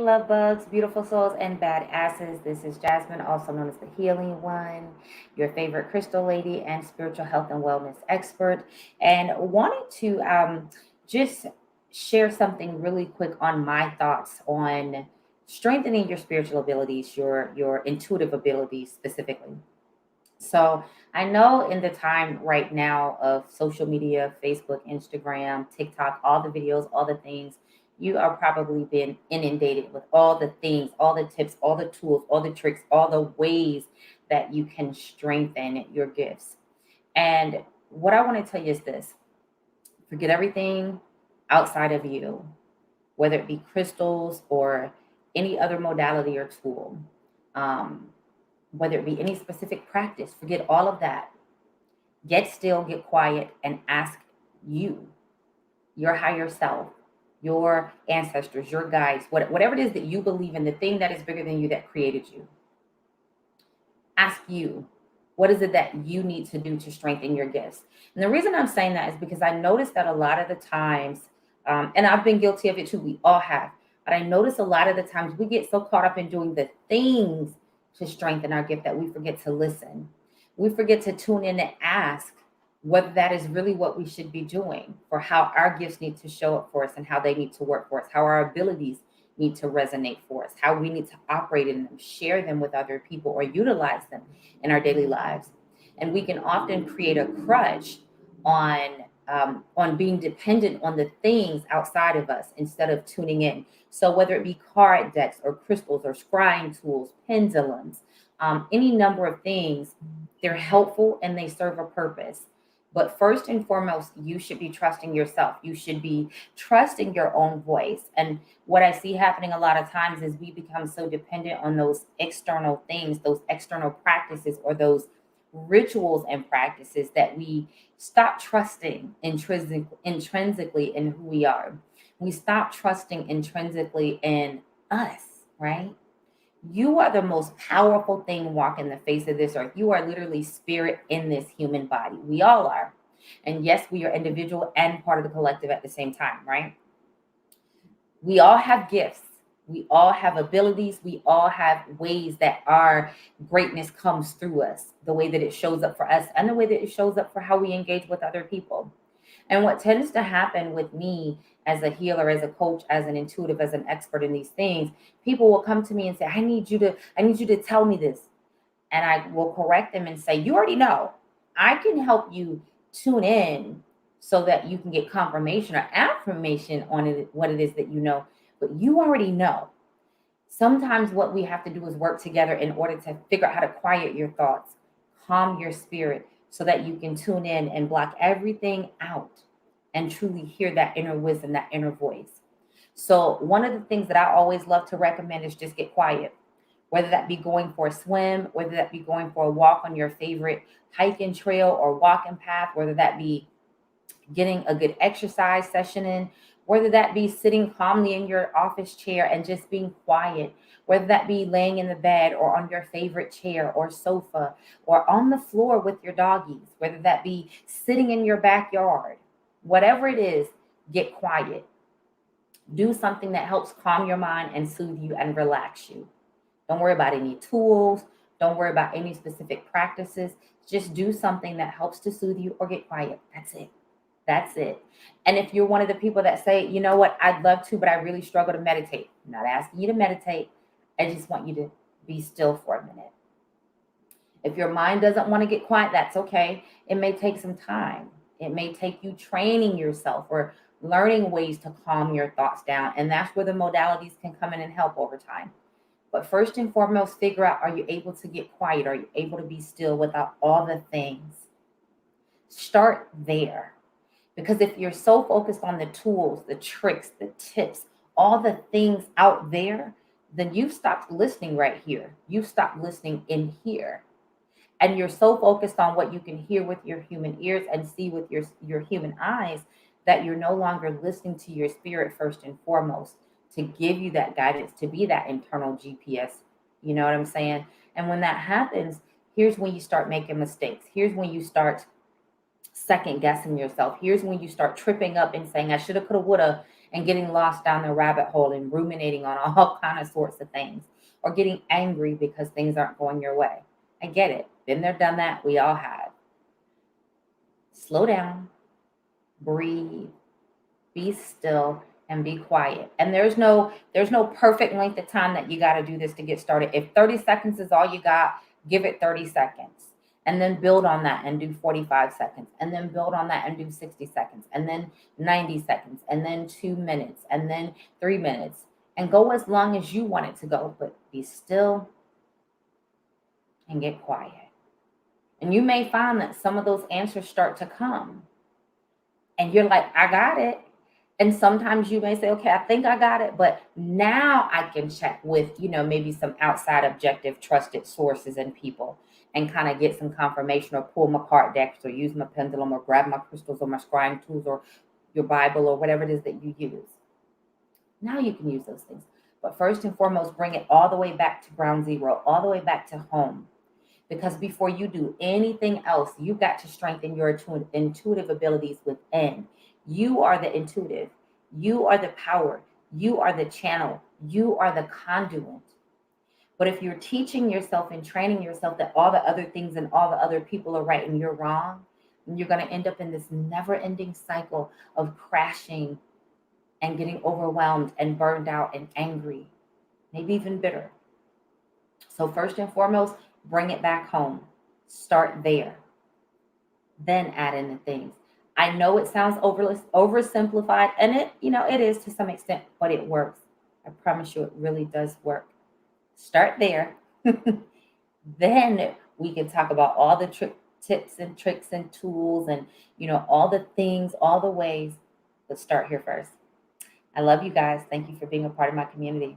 love bugs, beautiful souls, and badasses. This is Jasmine, also known as the Healing One, your favorite crystal lady and spiritual health and wellness expert. And wanted to just share something really quick on my thoughts on strengthening your spiritual abilities, your intuitive abilities specifically. So I know in the time right now of social media, Facebook, Instagram, TikTok, all the videos, all the things, you are probably been inundated with all the things, all the tips, all the tools, all the tricks, all the ways that you can strengthen your gifts. And what I want to tell you is this: forget everything outside of you, whether it be crystals or any other modality or tool. Um, whether it be any specific practice, forget all of that. Get still, get quiet, and ask you, your higher self, your ancestors, your guides, whatever it is that you believe in, the thing that is bigger than you that created you. Ask you, what is it that you need to do to strengthen your gifts? And the reason I'm saying that is because I noticed that a lot of the times, and I've been guilty of it too, we all have, but I notice a lot of the times we get so caught up in doing the things to strengthen our gift that we forget to listen. We forget to tune in and ask whether that is really what we should be doing, for how our gifts need to show up for us and how they need to work for us, how our abilities need to resonate for us, how we need to operate in them, share them with other people, or utilize them in our daily lives. And we can often create a crutch on being dependent on the things outside of us instead of tuning in. So whether it be card decks or crystals or scrying tools, pendulums, any number of things, they're helpful and they serve a purpose. But first and foremost, you should be trusting yourself. You should be trusting your own voice. And what I see happening a lot of times is we become so dependent on those external things, those external practices, or those rituals and practices, that we stop trusting intrinsically in who we are. We stop trusting intrinsically in us, right? You are the most powerful thing walking the face of this earth. You are literally spirit in this human body. We all are. And yes, we are individual and part of the collective at the same time, right? We all have gifts. We all have abilities. We all have ways that our greatness comes through us, the way that it shows up for us and the way that it shows up for how we engage with other people. And what tends to happen with me as a healer, as a coach, as an intuitive, as an expert in these things, people will come to me and say, I need you to tell me this. And I will correct them and say, you already know. I can help you tune in so that you can get confirmation or affirmation on it, what it is that you know, but you already know. Sometimes what we have to do is work together in order to figure out how to quiet your thoughts, calm your spirit, so that you can tune in and block everything out and truly hear that inner wisdom, that inner voice. So, one of the things that I always love to recommend is just get quiet, whether that be going for a swim, whether that be going for a walk on your favorite hiking trail or walking path, whether that be getting a good exercise session in, whether that be sitting calmly in your office chair and just being quiet, whether that be laying in the bed or on your favorite chair or sofa or on the floor with your doggies, whether that be sitting in your backyard, whatever it is, get quiet. Do something that helps calm your mind and soothe you and relax you. Don't worry about any tools. Don't worry about any specific practices. Just do something that helps to soothe you or get quiet. That's it. That's it. And if you're one of the people that say, you know what, I'd love to, but I really struggle to meditate, I'm not asking you to meditate. I just want you to be still for a minute. If your mind doesn't want to get quiet, that's okay. It may take some time. It may take you training yourself or learning ways to calm your thoughts down. And that's where the modalities can come in and help over time. But first and foremost, figure out, are you able to get quiet? Are you able to be still without all the things? Start there. Because if you're so focused on the tools, the tricks, the tips, all the things out there, then you've stopped listening right here. You've stopped listening in here. And you're so focused on what you can hear with your human ears and see with your human eyes, that you're no longer listening to your spirit first and foremost to give you that guidance, to be that internal GPS. You know what I'm saying? And when that happens, here's when you start making mistakes. Here's when you start second guessing yourself. Here's when you start tripping up and saying, I shoulda, coulda, woulda. and getting lost down the rabbit hole and ruminating on all kind of sorts of things, or getting angry because things aren't going your way. I get it. Been there, done that. We all have. Slow down, breathe, be still, and be quiet. And there's no perfect length of time that you got to do this to get started. If 30 seconds is all you got, give it 30 seconds. And then build on that and do 45 seconds. And then build on that and do 60 seconds. And then 90 seconds. And then 2 minutes. And then 3 minutes. And go as long as you want it to go. But be still and get quiet. And you may find that some of those answers start to come. And you're like, I got it. And sometimes you may say, okay, I think I got it, but now I can check with, maybe some outside objective trusted sources and people and kind of get some confirmation, or pull my card decks, or use my pendulum, or grab my crystals, or my scrying tools, or your Bible, or whatever it is that you use. Now you can use those things. But first and foremost, bring it all the way back to ground zero, all the way back to home. Because before you do anything else, you've got to strengthen your intuitive abilities within. You are the intuitive. You are the power. You are the channel. You are the conduit. But if you're teaching yourself and training yourself that all the other things and all the other people are right and you're wrong, then you're going to end up in this never-ending cycle of crashing and getting overwhelmed and burned out and angry, maybe even bitter. So first and foremost, bring it back home. Start there. Then add in the things. I know it sounds oversimplified, and it is to some extent, but it works. I promise you, it really does work. Start there. Then we can talk about all the tips and tricks and tools and, all the things, all the ways. But start here first. I love you guys. Thank you for being a part of my community.